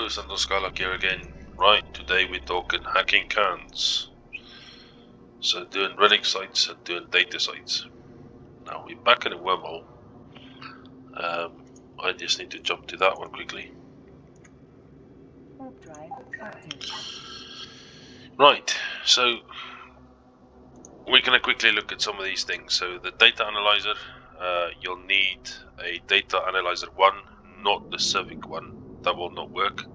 Sandor Skylark here again. Right, today we're talking hacking cans. So doing relic sites and doing data sites. Now we're back in a wormhole. I just need to jump to that one quickly. Warp drive active. Right, so we're going to quickly look at some of these things. So the data analyzer, you'll need a data analyzer 1, not the Civic one. That will not work.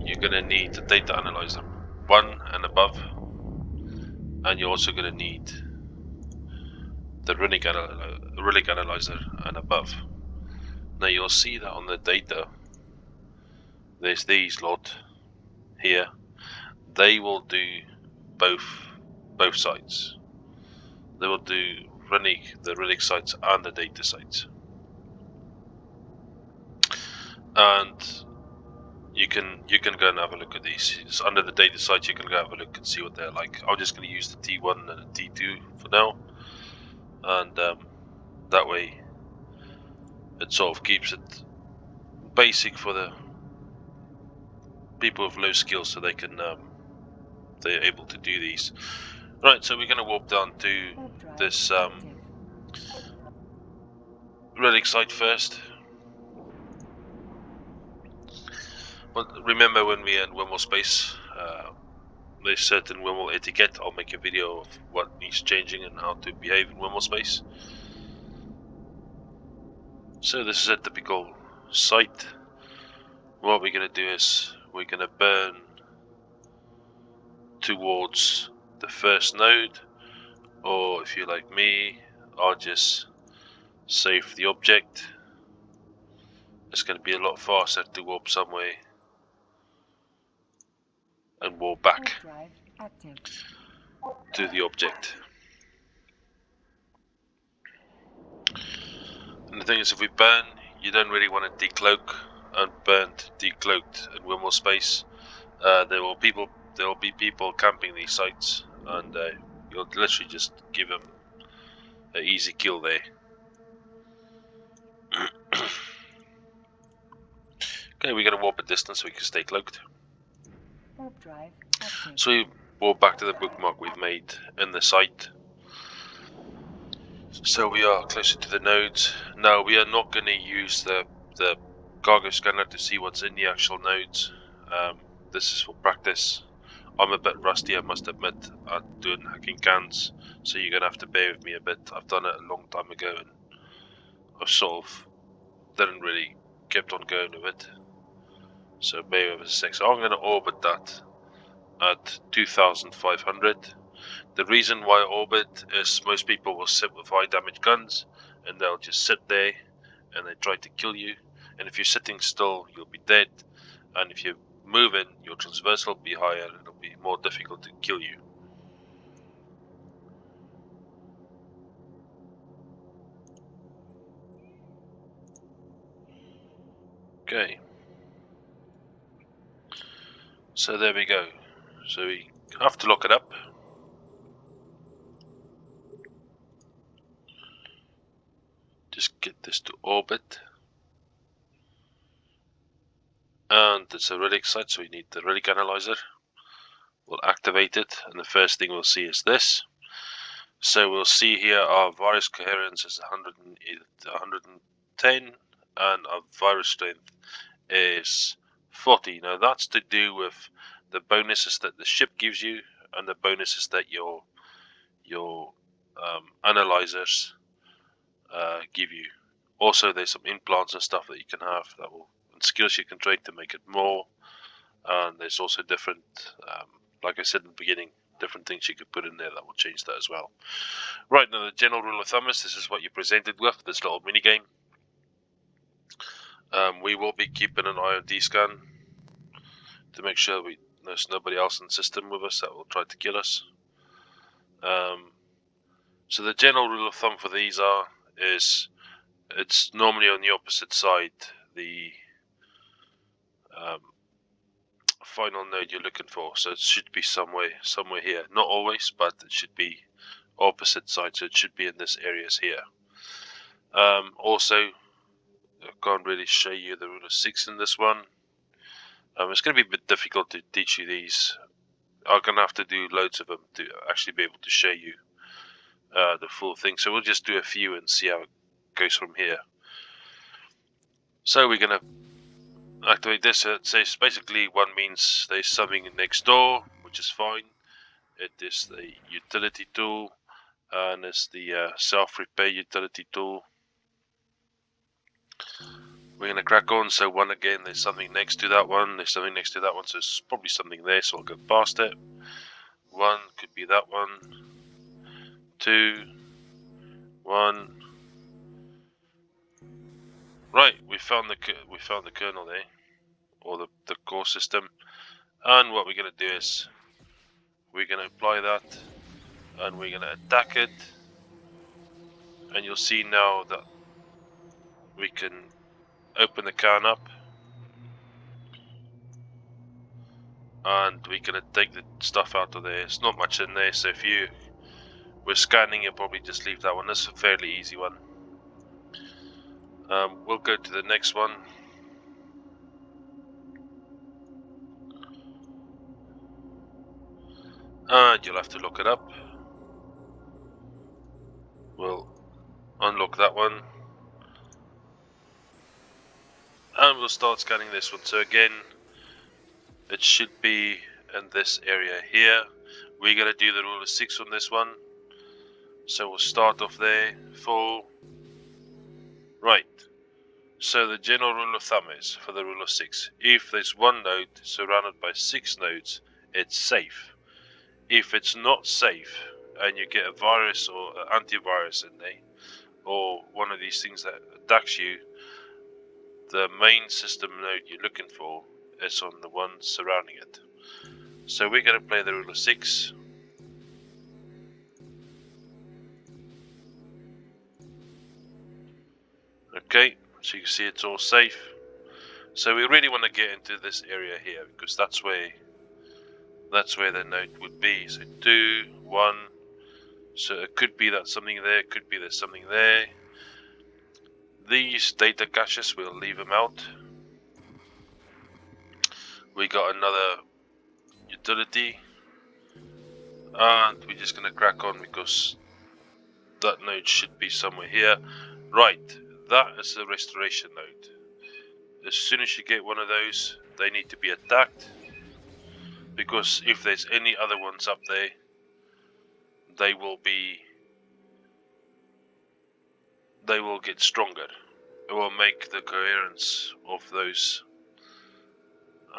You're going to need the data analyzer 1 and above, and you're also going to need the relic analyzer and above. Now you'll see that on the data, there's these lot here. They will do both sites. They will do the relic sites and the data sites. And you can go and have a look at these. It's under the data site, you can go have a look and see what they're like. I'm just going to use the T1 and the T2 for now, and that way it sort of keeps it basic for the people with low skills, so they can they're able to do these. Right, so we're going to warp down to this relic site first. But remember, when we're in wormhole space, there's certain wormhole etiquette. I'll make a video of what needs changing and how to behave in wormhole space. So this is a typical site. What we're going to do is we're going to burn towards the first node, or if you're like me, I'll just save the object. It's going to be a lot faster to warp somewhere and warp back to the object. And the thing is, if we burn, you don't really want to decloak and burn decloaked in wormhole space. There will be people camping these sites, and you'll literally just give them an easy kill there. Okay, we're gonna warp a distance so we can stay cloaked. So we warp back to the bookmark we've made in the site. So we are closer to the nodes. Now we are not going to use the cargo scanner to see what's in the actual nodes. This is for practice. I'm a bit rusty, I must admit, at doing hacking cans, so you're going to have to bear with me a bit. I've done it a long time ago and I've sort of didn't really kept on going with it. So bear with us a sec. So I'm going to orbit that at 2,500. The reason why I orbit is most people will sit with high damage guns and they'll just sit there and they try to kill you, and if you're sitting still you'll be dead, and if you're moving your transversal will be higher and it'll be more difficult to kill you. Okay, so there we go. So we have to lock it up. Just get this to orbit. And it's a relic site, so we need the relic analyzer. We'll activate it, and the first thing we'll see is this. So we'll see here our virus coherence is 110, and our virus strength is 40. Now that's to do with the bonuses that the ship gives you and the bonuses that your analyzers give you. Also, there's some implants and stuff that you can have that will, and skills you can trade to make it more. And there's also different, like I said in the beginning, different things you could put in there that will change that as well. Right, now the general rule of thumb is this is what you're presented with, this little mini game. We will be keeping an eye on D-scan to make sure there's nobody else in the system with us that will try to kill us. So the general rule of thumb for these is it's normally on the opposite side, the final node you're looking for. So it should be somewhere here. Not always, but it should be opposite side. So it should be in this areas here. Also, I can't really show you the rule of 6 in this one. It's going to be a bit difficult to teach you these. I'm going to have to do loads of them to actually be able to show you the full thing. So we'll just do a few and see how it goes from here. So we're going to activate this. It says basically one means there's something next door, which is fine. It is the utility tool, and it's the self-repair utility tool. We're going to crack on. So one again, there's something next to that one. There's something next to that one. So there's probably something there. So I'll go past it. One could be that one. 2, 1. Right, we found the kernel there, or the core system. And what we're going to do is we're going to apply that, and we're going to attack it. And you'll see now that we can open the can up, and we're going to take the stuff out of there. It's not much in there, so if you were scanning, you'll probably just leave that one. This is a fairly easy one. We'll go to the next one. And you'll have to look it up. We'll unlock that one. And we'll start scanning this one. So again, it should be in this area here. We're going to do the rule of 6 on this one. So we'll start off there, full. Right. So the general rule of thumb is, for the rule of 6, if there's one node surrounded by 6 nodes, it's safe. If it's not safe, and you get a virus or an antivirus in there, or one of these things that attacks you, the main system node you're looking for is on the one surrounding it. So we're going to play the rule of 6. Okay, so you can see it's all safe. So we really want to get into this area here, because that's where the node would be. So 2, 1. So it could be that something there, could be there's something there. These data caches, we'll leave them out. We got another utility, and we're just going to crack on because that node should be somewhere here. Right, that is the restoration node. As soon as you get one of those, they need to be attacked, because if there's any other ones up there, they will get stronger. It will make the coherence of those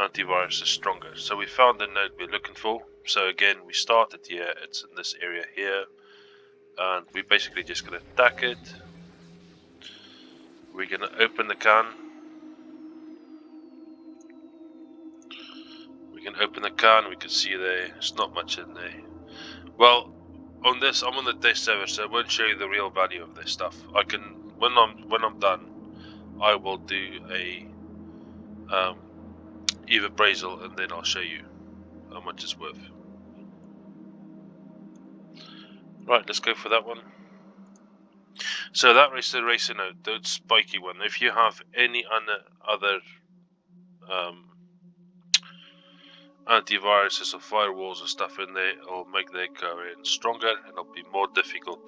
antiviruses stronger. So we found the node we're looking for. So again, we started here, it's in this area here, and we're basically just going to attack it. We're going to open the can. We can open the can, we can see there's not much in there. Well, on this, I'm on the test server, so I won't show you the real value of this stuff. I can, when I'm done, I will do a Eve appraisal, and then I'll show you how much it's worth. Right, let's go for that one. So that restoration node, that spiky one. If you have any other antiviruses or firewalls or stuff in there, it'll make their coherence stronger, and it'll be more difficult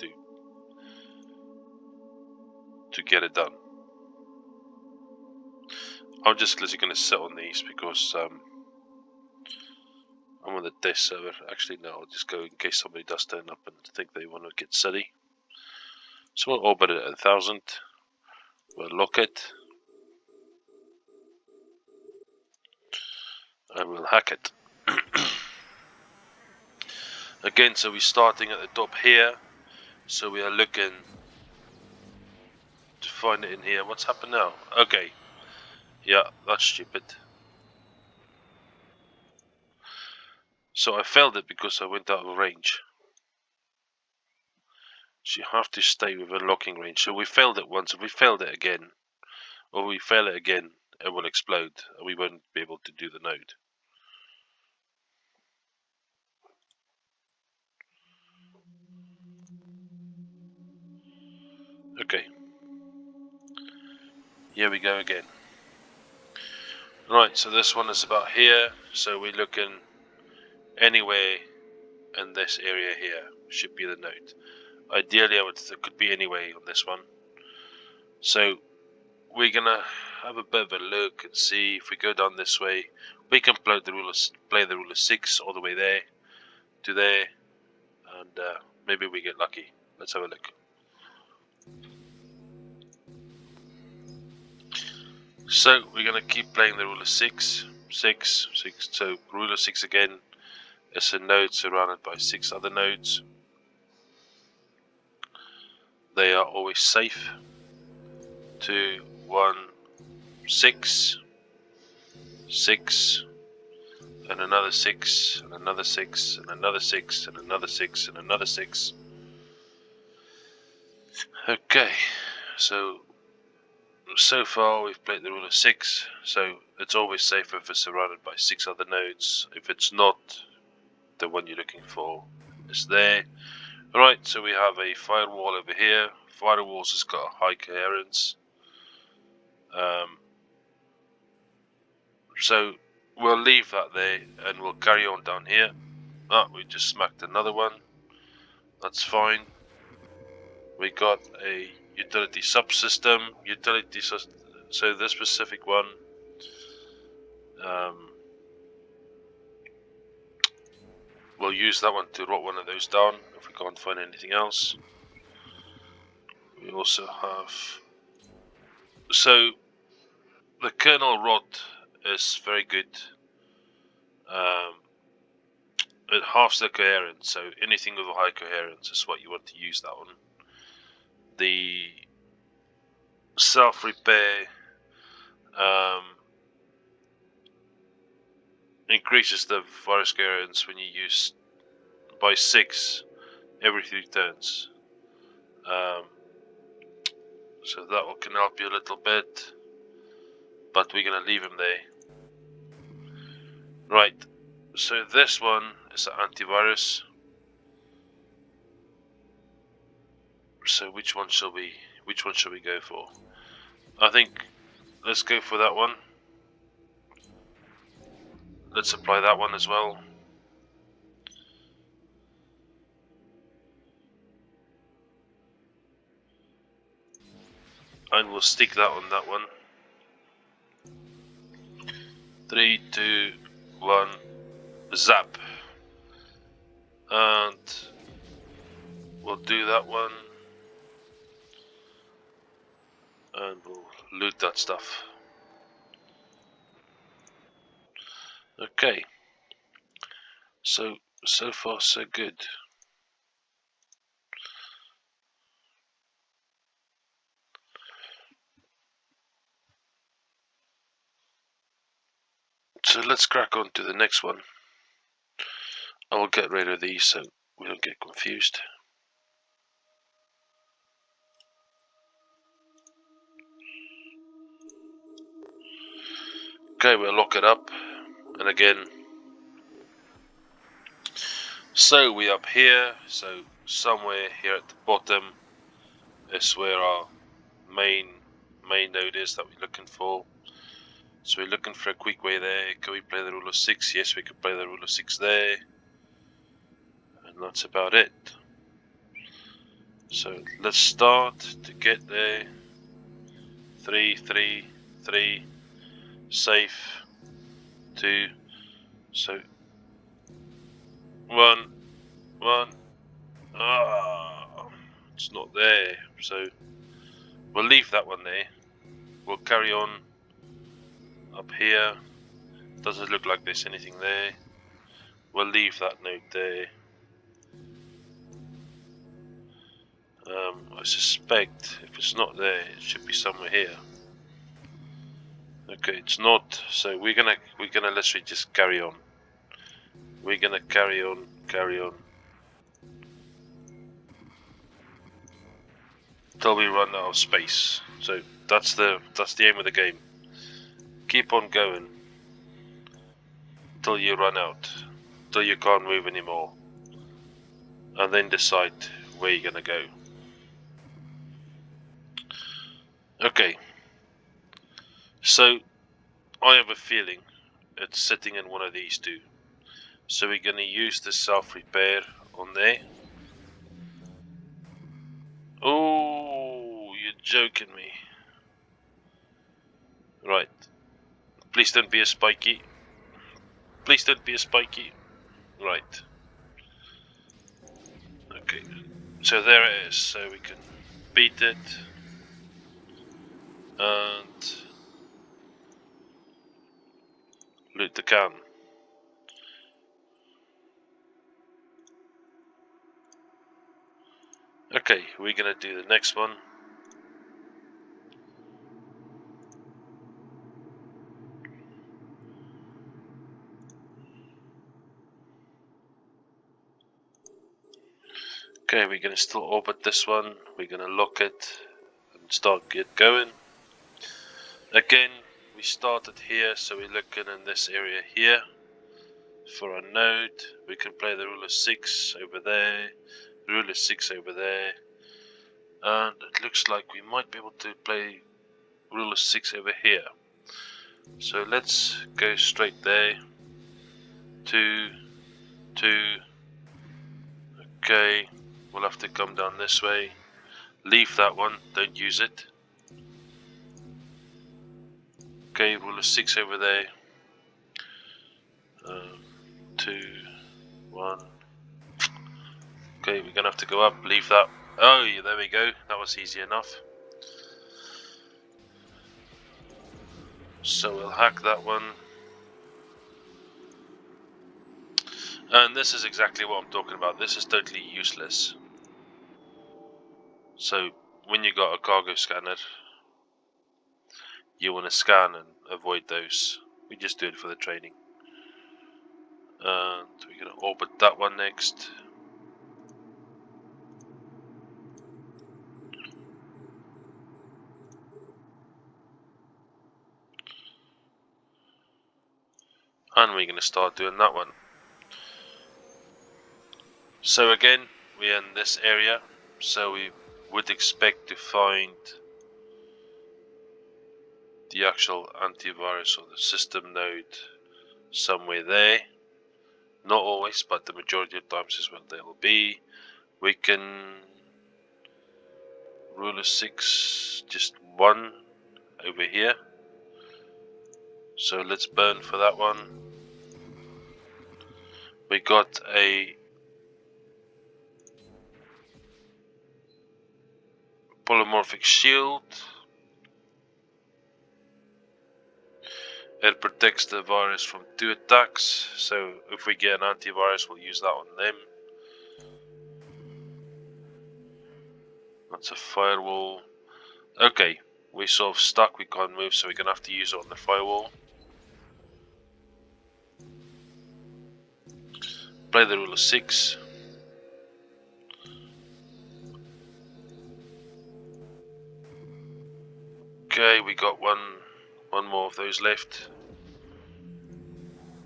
to get it done. I'm just literally going to sit on these because I'm on the test server. Actually, no, I'll just go in case somebody does turn up and think they want to get silly. So we'll orbit it at 1000. We'll lock it. And we'll hack it. Again, so we're starting at the top here. So we are looking to find it in here. What's happened now? Okay. Yeah, that's stupid. So I failed it because I went out of range. So you have to stay within locking range. So we failed it once. If we failed it again, or we fail it again, it will explode and we won't be able to do the node. Okay. Here we go again. Right, so this one is about here, so we're looking anywhere in this area here, should be the node. Ideally, it could be anywhere on this one. So we're gonna have a bit of a look and see if we go down this way. We can play the rule of 6 all the way there to there, and maybe we get lucky. Let's have a look. So we're gonna keep playing the rule of 6, 6, 6. So rule of 6 again is a node surrounded by 6 other nodes. They are always safe. 2, 1, 6, 6, and another 6, and another 6, and another 6, and another 6, and another 6. Okay, so far we've played the rule of 6, so it's always safer if it's surrounded by 6 other nodes. If it's not, the one you're looking for is there. Alright, so we have a firewall over here. Firewalls has got a high coherence. So we'll leave that there and we'll carry on down here. We just smacked another one. That's fine. We got a utility subsystem. So this specific one. We'll use that one to rot one of those down if we can't find anything else. We also have. So the kernel rot is very good. It halves the coherence, so anything with a high coherence is what you want to use that on. The self-repair increases the virus coherence when you use by 6 every 3 turns. So that can help you a little bit, but we're gonna leave him there. Right, so this one is an antivirus. So which one shall we go for? I think let's go for that one. Let's apply that one as well. And we'll stick that on that one. 3, 2, 1, zap. And we'll do that one. And we'll loot that stuff. Okay. So far so good. So let's crack on to the next one. I will get rid of these so we don't get confused. Okay, we'll lock it up, and again. So we up here, so somewhere here at the bottom is where our main node is that we're looking for. So we're looking for a quick way there. Can we play the rule of 6? Yes, we can play the rule of 6 there. And that's about it. So let's start to get there. 3, 3, 3. Safe. 2. So 1, 1. It's not there. So we'll leave that one there. We'll carry on up here. Doesn't look like there's anything there. We'll leave that node there. I suspect if it's not there, it should be somewhere here. Okay, it's not. So we're gonna literally just carry on. We're gonna carry on. Till we run out of space. So that's the aim of the game. Keep on going till you run out, till you can't move anymore, and then decide where you're gonna go. Okay, So I have a feeling it's sitting in one of these two. So we're going to use the self-repair on there. Oh, you're joking me. Right. Please don't be a spiky. Please don't be a spiky. Right. Okay. So there it is. So we can beat it. And loot the can. Okay, we're gonna do the next one. Okay, we're gonna still orbit this one. We're gonna lock it and start get going. Again, we started here, so we're looking in this area here for a node. We can play the ruler 6 over there, ruler 6 over there, and it looks like we might be able to play ruler 6 over here. So let's go straight there. 2, 2. Okay, we'll have to come down this way. Leave that one, don't use it. Okay, ruler 6 over there. 2, 1. Okay, we're gonna have to go up, leave that. Oh, yeah, there we go, that was easy enough. So we'll hack that one. And this is exactly what I'm talking about. This is totally useless. So when you got a cargo scanner, you want to scan and avoid those. We just do it for the training. And we're going to orbit that one next. And we're going to start doing that one. So again, we're in this area. So we would expect to find the actual antivirus or the system node somewhere there. Not always, but the majority of times is where they'll be. We can ruler 6, just 1 over here. So let's burn for that one. We got a polymorphic shield. It protects the virus from 2 attacks, so if we get an antivirus, we'll use that on them. That's a firewall. Okay, we're sort of stuck, we can't move, so we're gonna have to use it on the firewall. Play the ruler 6. Okay, we got one more of those left.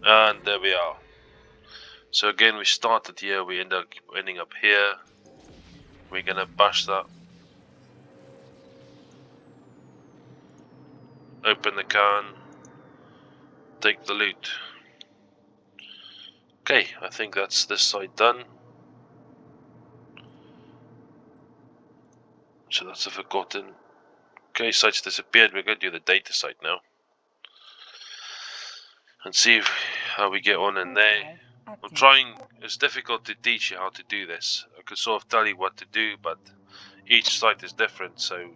And there we are. So again, we started here, we end up ending up here. We're gonna bash that. Open the can. Take the loot. Okay, I think that's this side done. So that's a forgotten. Okay, site's disappeared. We're going to do the data site now. And see how we get on in there. I'm trying, it's difficult to teach you how to do this. I could sort of tell you what to do, but each site is different, so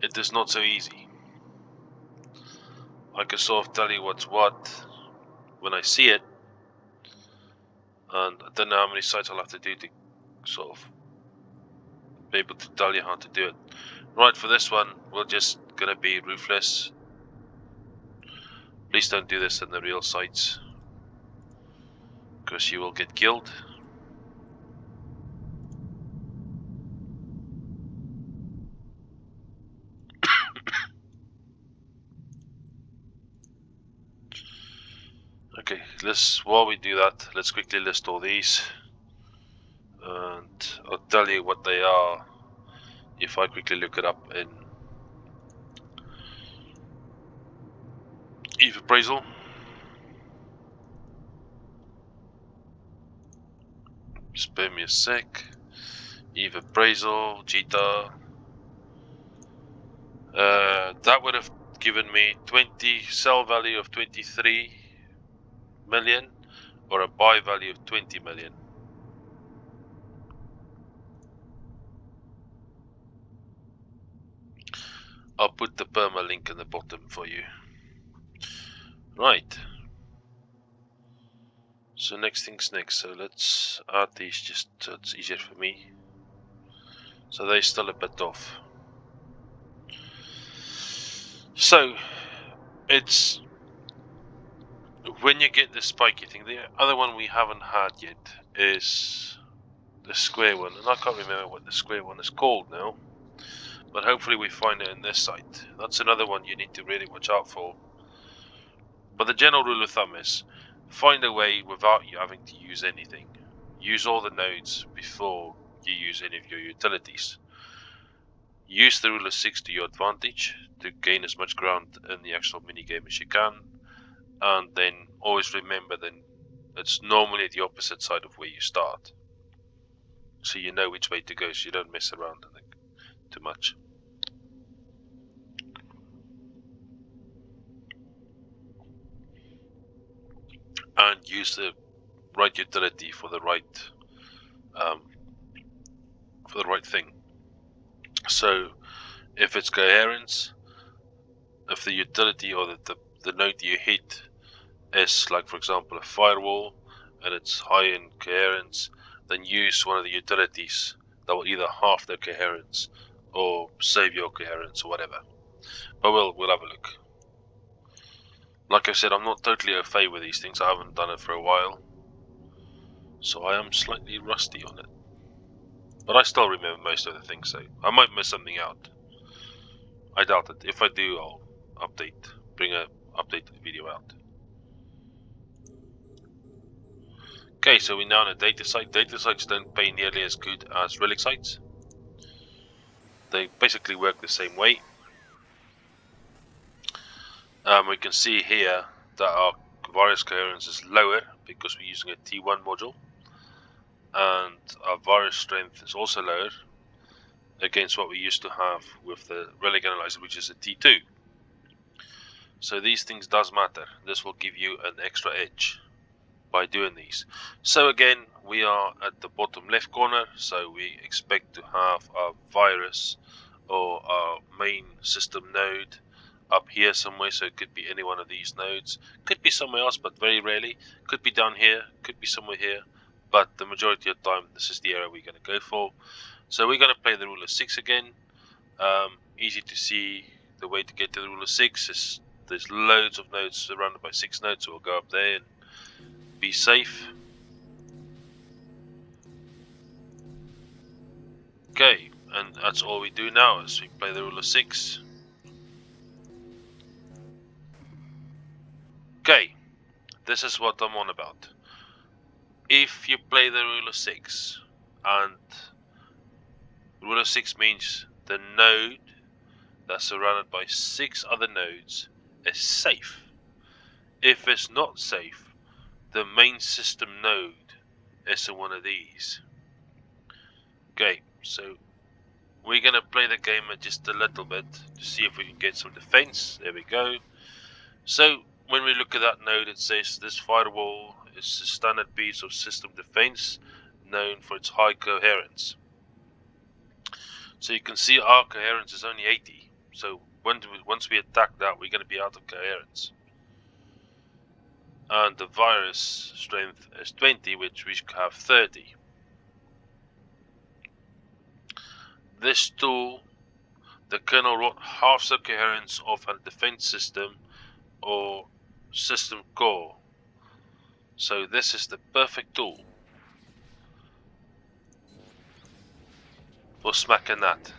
it is not so easy. I can sort of tell you what's what when I see it, and I don't know how many sites I'll have to do to sort of be able to tell you how to do it. Right, for this one, we're just gonna be ruthless. Please don't do this in the real sites, because you will get killed. Okay, while we do that, let's quickly list all these. And I'll tell you what they are if I quickly look it up in Eve appraisal. Spare me a sec. Eve appraisal, Jita. That would have given me 20 sell value of 23 million or a buy value of 20 million. I'll put the perma link in the bottom for you. Right. So next thing's next. So let's add these just so it's easier for me. So they're still a bit off. So it's when you get the spiky thing. The other one we haven't had yet is the square one, and I can't remember what the square one is called now. But hopefully we find it in this site. That's another one you need to really watch out for. But the general rule of thumb is find a way without you having to use anything. Use all the nodes before you use any of your utilities. Use the rule of 6 to your advantage to gain as much ground in the actual minigame as you can. And then always remember that it's normally the opposite side of where you start. So you know which way to go so you don't mess around too much. And use the right utility for the right thing. So if it's coherence, if the utility or the node you hit is like for example a firewall and it's high in coherence, then use one of the utilities that will either halve the coherence or save your coherence or whatever. But we'll have a look. Like I said, I'm not totally au fait with these things. I haven't done it for a while, so I am slightly rusty on it. But I still remember most of the things, so I might miss something out. I doubt it. If I do, I'll bring a updated video out. Okay, so we're now on a data site. Data sites don't pay nearly as good as relic sites. They basically work the same way. We can see here that our virus coherence is lower because we're using a T1 module, and our virus strength is also lower against what we used to have with the relic analyzer, which is a T2. So these things does matter. This will give you an extra edge by doing these. So again, we are at the bottom left corner, so we expect to have our virus or our main system node up here somewhere. So it could be any one of these nodes, could be somewhere else, but very rarely. Could be down here, could be somewhere here, but the majority of the time this is the area we're going to go for. So we're going to play the rule of 6 again. Easy to see. The way to get to the rule of 6 is there's loads of nodes surrounded by 6 nodes, so we'll go up there and be safe. Okay, and that's all we do now is we play the rule of 6. Okay, this is what I'm on about. If you play the rule of 6, and rule of 6 means the node that's surrounded by 6 other nodes is safe. If it's not safe, the main system node is in one of these. Okay, so we're gonna play the game just a little bit to see if we can get some defense. There we go. So when we look at that node, it says this firewall is a standard piece of system defense known for its high coherence. So you can see our coherence is only 80. So once we attack that, we're going to be out of coherence. And the virus strength is 20, which we have 30. This tool, the kernel wrote half the coherence of a defense system or system core. So this is the perfect tool for smacking that.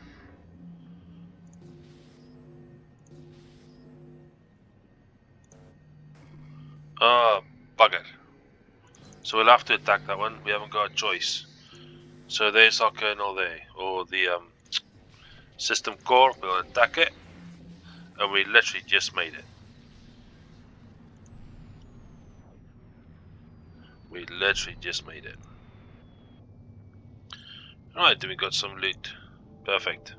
Ah, bugger. So we'll have to attack that one. We haven't got a choice. So there's our kernel there, or the system core. We'll attack it, and we literally just made it. We literally just made it. Alright, then we got some loot. Perfect.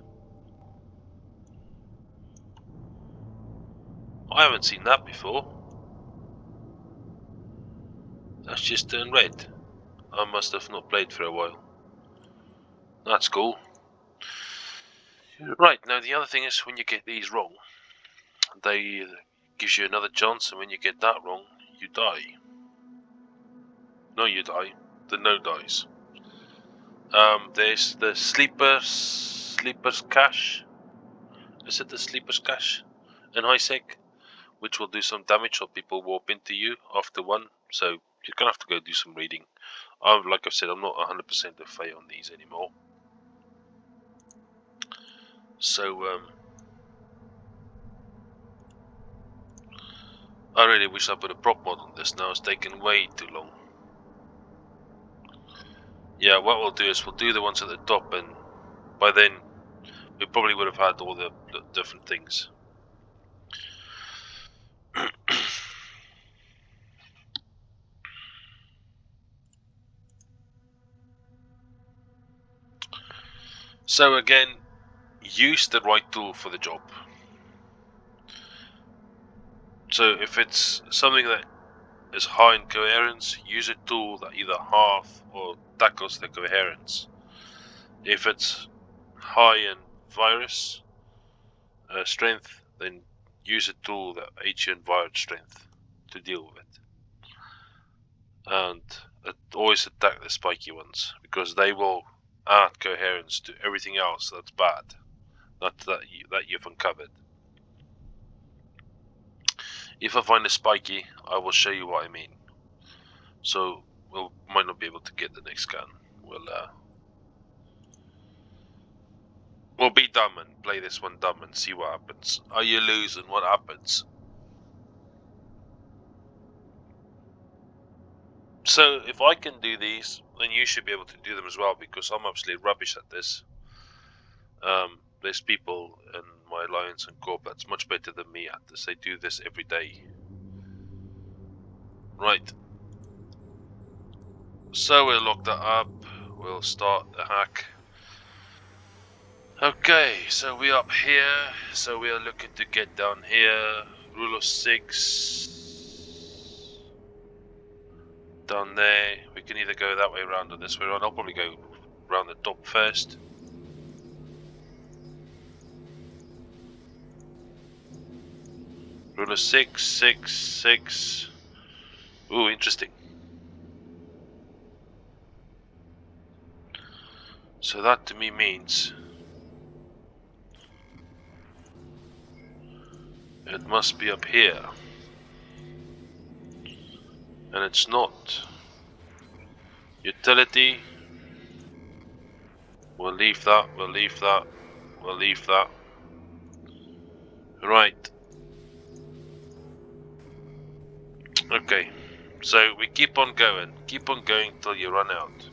I haven't seen that before. That's just turned red. I must have not played for a while. That's cool. Right, now the other thing is when you get these wrong, they gives you another chance, and when you get that wrong, you die. No, you die. The node dies. There's the sleeper's cache. Is it the sleeper's cache in HiSec? Which will do some damage or people warp into you after one. So you're gonna have to go do some reading. Like I've said, I'm not 100% a fay on these anymore. So I really wish I put a prop mod on this now. It's taken way too long. Yeah, what we'll do is we'll do the ones at the top, and by then we probably would have had all the different things. So again, use the right tool for the job. So if it's something that is high in coherence, use a tool that either half or tackles the coherence. If it's high in virus strength, then use a tool that aids you in virus strength to deal with it. And always attack the spiky ones, because they will add coherence to everything else that's bad, that you've uncovered. If I find a spiky, I will show you what I mean. So we might not be able to get the next scan. We'll be dumb and play this one dumb and see what happens. Are you losing? What happens? So if I can do these, then you should be able to do them as well, because I'm absolutely rubbish at this. There's people in my Alliance and Corp that's much better than me at this. They do this every day. Right. So we'll lock that up. We'll start the hack. Okay, so we're up here. So we are looking to get down here. Rule of 6. Down there. We can either go that way around or this way around. I'll probably go around the top first. Rule of 6, 6, 6. Ooh, interesting. So that to me means it must be up here. And it's not. Utility. We'll leave that, we'll leave that, we'll leave that. Right. Okay. So we keep on going till you run out.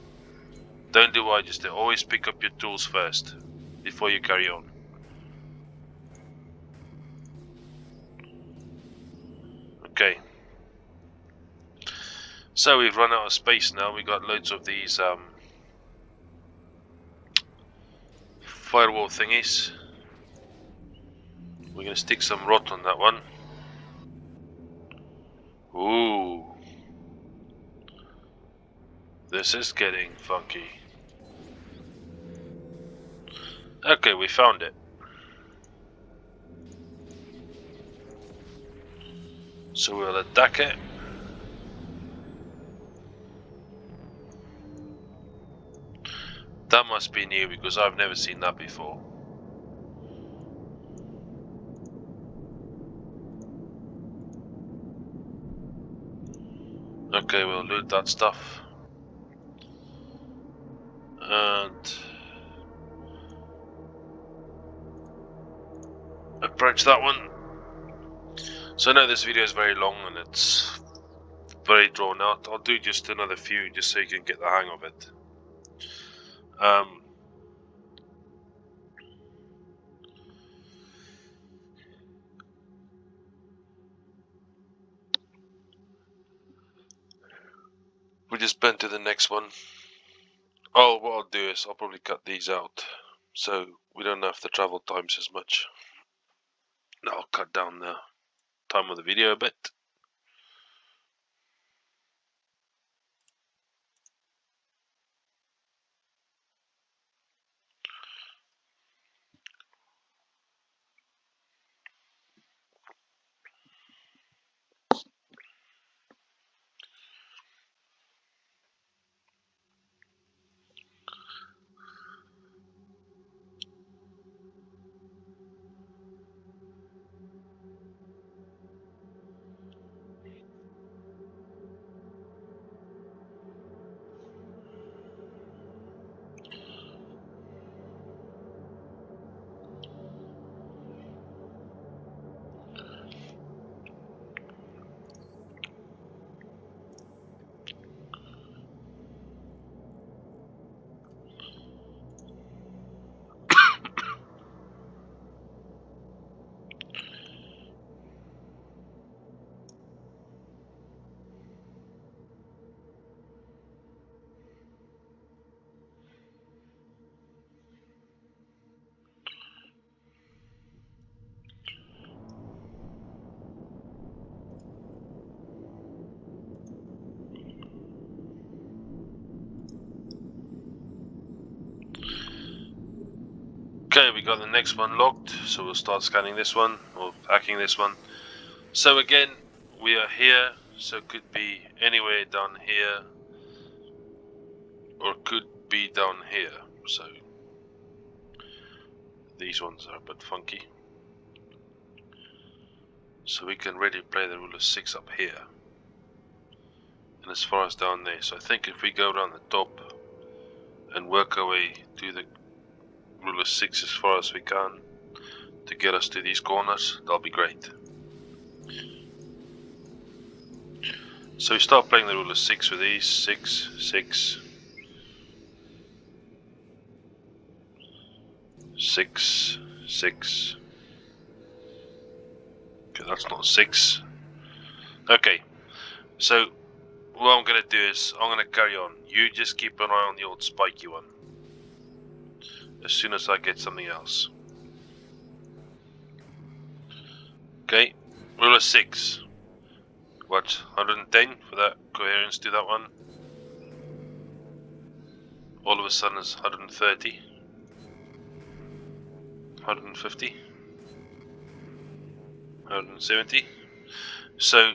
Don't do what I just did. Always pick up your tools first before you carry on. Okay. So we've run out of space now. We got loads of these firewall thingies. We're gonna stick some rot on that one. Ooh. This is getting funky. Okay, we found it. So we'll attack it. That must be new, because I've never seen that before. Okay, we'll loot that stuff. And approach that one. So I know this video is very long and it's very drawn out. I'll do just another few just so you can get the hang of it. We're we just bend to the next one. Oh, what I'll do is I'll probably cut these out so we don't have the travel times as much. Now I'll cut down the time of the video a bit. Okay, we got the next one locked, so we'll start scanning this one, or hacking this one. So again, we are here, so it could be anywhere down here, or could be down here, so these ones are a bit funky. So we can really play the ruler 6 up here, and as far as down there. So I think if we go down the top and work our way to the ruler 6 as far as we can to get us to these corners, that'll be great. So we start playing the ruler 6 with these 6, 6, 6, 6. Okay, that's not 6. Okay, so what I'm going to do is I'm going to carry on. You just keep an eye on the old spiky one as soon as I get something else. Okay, ruler 6. What, 110 for that coherence to that one? All of a sudden it's 130. 150. 170. So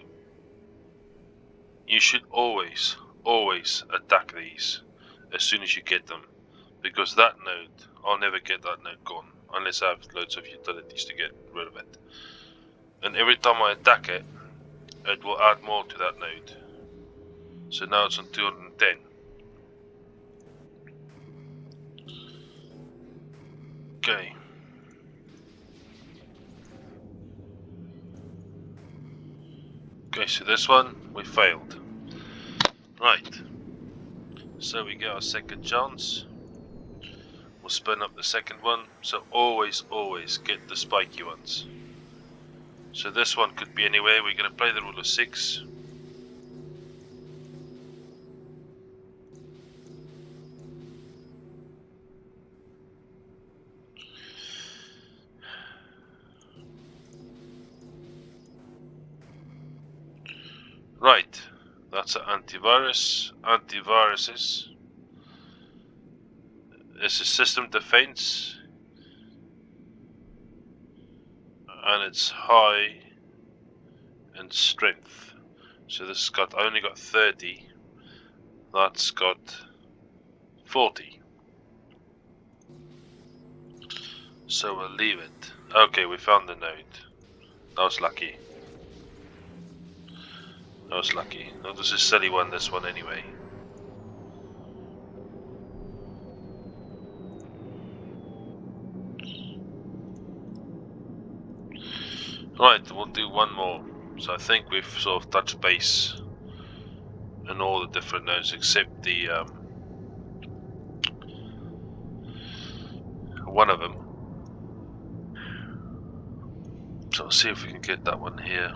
you should always attack these as soon as you get them, because that node, I'll never get that node gone unless I have loads of utilities to get rid of it. And every time I attack it, it will add more to that node. So now it's on 210. Okay. Okay, so this one, we failed. Right. So we get our second chance. We'll spin up the second one. So always get the spiky ones. So this one could be anywhere. We're going to play the ruler 6. Right, that's an antivirus. Antiviruses. It's a system defense, and it's high in strength. So this has only got 30. That's got 40. So we'll leave it. Okay, we found the node. That was lucky. That was lucky. No, this is a silly one, this one anyway. Right, we'll do one more. So I think we've sort of touched base in all the different nodes except the one of them. So I'll see if we can get that one here.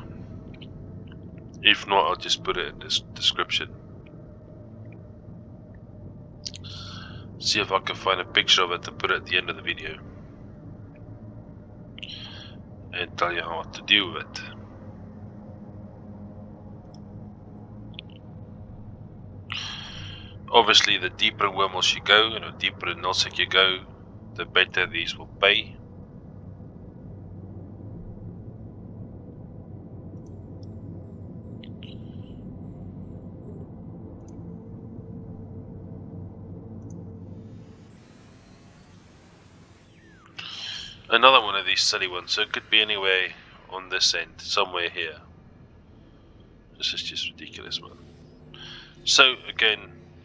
If not, I'll just put it in this description. See if I can find a picture of it and put it at the end of the video and tell you how to deal with it. Obviously, the deeper in wormholes you go, and the deeper in nullsec you go, the better these will pay. Another one of these silly ones, so it could be anywhere on this end, somewhere here. This is just ridiculous, man. So again,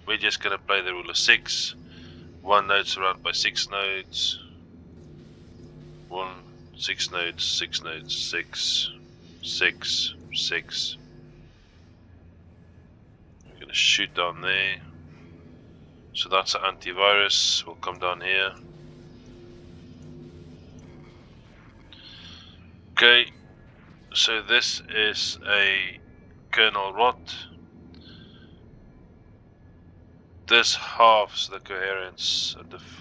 we're just going to play the rule of 6. 1 node surrounded by 6 nodes. 1, 6 nodes, 6 nodes, 6, 6, 6. I'm going to shoot down there. So that's an antivirus. We'll come down here. Okay, so this is a kernel rot. This halves the coherence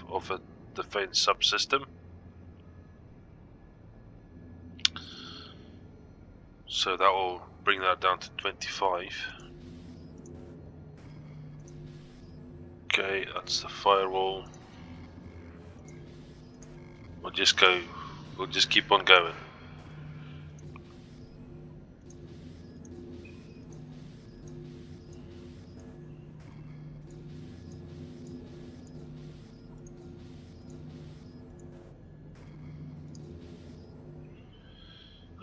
of a defense subsystem. So that will bring that down to 25. Okay, that's the firewall. We'll just keep on going.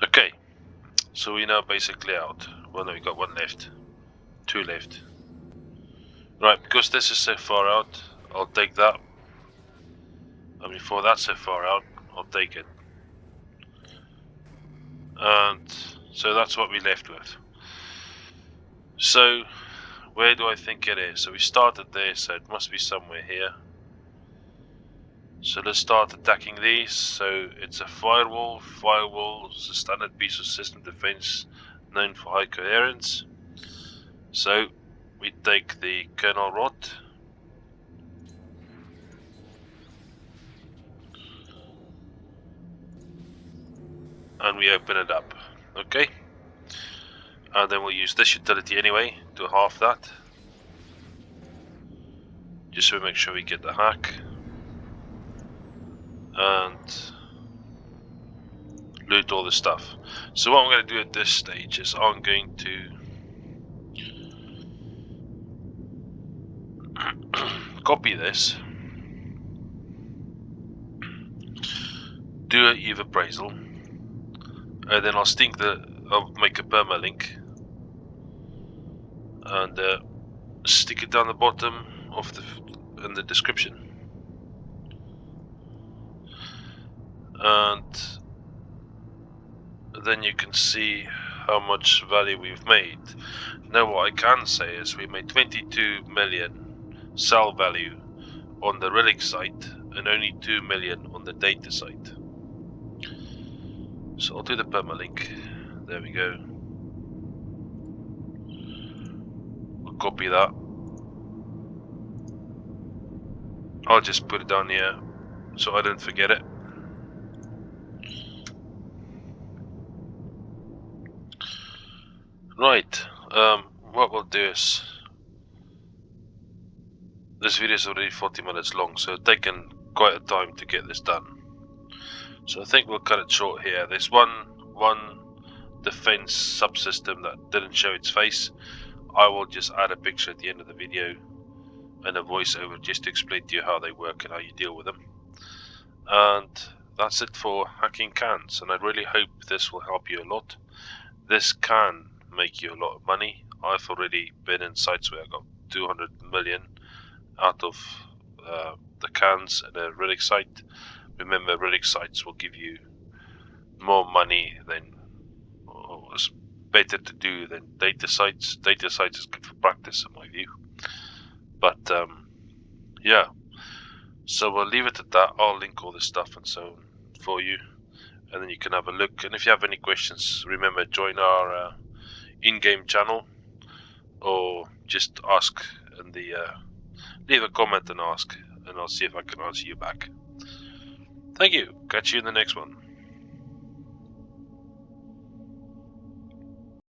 Okay, so we're now basically out. Well, no, we got 1 left, 2 left. Right, because this is so far out, I'll take that. And before that's so far out, I'll take it. And so that's what we left with. So, where do I think it is? So we started there, so it must be somewhere here. So let's start attacking these. So it's a firewall. Firewall is a standard piece of system defense known for high coherence. So we take the kernel rot. And we open it up. Okay. And then we'll use this utility anyway to halve that. Just so we make sure we get the hack. And loot all the stuff. So what I'm going to do at this stage is I'm going to copy this, do a Eve appraisal, and then I'll make a permalink and stick it down the bottom of in the description. And then you can see how much value we've made. Now what I can say is we made 22 million sell value on the relic site and only 2 million on the data site. So I'll do the permalink. There we go. I'll copy that. I'll just put it down here so I don't forget it. Right, what we'll do is, this video is already 40 minutes long, so it's taken quite a time to get this done. So I think we'll cut it short here. There's one defense subsystem that didn't show its face. I will just add a picture at the end of the video and a voiceover just to explain to you how they work and how you deal with them. And that's it for hacking cans, and I really hope this will help you a lot. This can make you a lot of money. I've already been in sites where I got 200 million out of the cans at a relic site. Remember, relic sites will give you more money than, or it's better to do than data sites. Data sites is good for practice in my view. But yeah, so we'll leave it at that. I'll link all this stuff and so on for you, and then you can have a look. And if you have any questions, remember, join our in-game channel, or just ask in the leave a comment and ask, and I'll see if I can answer you back. Thank you. Catch you in the next one.